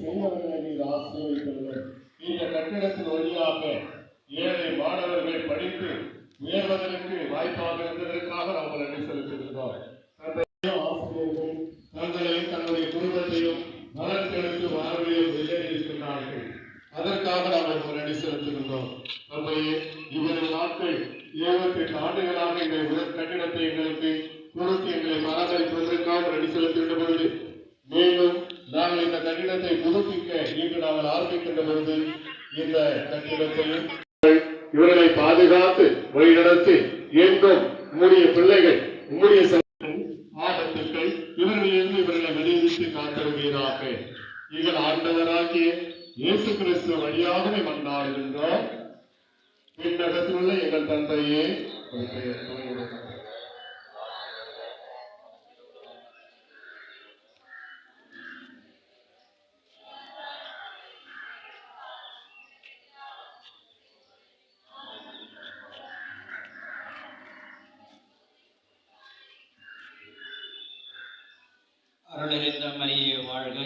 செய்தவர்களை நீர் ஆசீர்வதித்துள்ளோம். இந்த கட்டிடத்தின் வழியாக ஏழை மாணவர்கள் படித்து உயர்வதற்கு வாய்ப்பாக இருந்ததற்காக நாங்கள் நன்றி செலுத்துகின்றோம். ஆசிரியர்கள் தங்களையும் தங்களுடைய குடும்பத்தையும் நலன்களுக்கு வாழ்வையும் வெள்ளையிருக்கின்றார்கள். அதற்காக நாங்கள் நன்றி செலுத்துகின்றோம். நம்முடைய இவ்வளவு நாட்கள் 78 ஆண்டுகளாக இந்த கட்டிடத்தை எங்களுக்கு கொடுத்து எங்களை பராமரிப்பதற்காக நன்றி செலுத்துகின்ற பொழுது, மேலும் நாங்கள் இந்த கட்டிடத்தை புதுப்பிக்க இன்று நாங்கள் ஆரம்பிக்கின்ற பொழுது இந்த கட்டிடத்தையும் இவர்களை பாதுகாத்து வழிநடத்தி எங்கும் உங்களுடைய பிள்ளைகள் உங்களுடைய ஆபத்துக்கள் இவர்களிலிருந்து இவர்களை வெளியிட்டு காத்திருவீராக. எங்கள் ஆண்டவராகிய இயேசு கிறிஸ்து வழியாகவே மன்றாடுகின்றோம். விண்ணகத்தில் உள்ள எங்கள் தந்தையே, அருளிருந்த மரியே வாழ்க.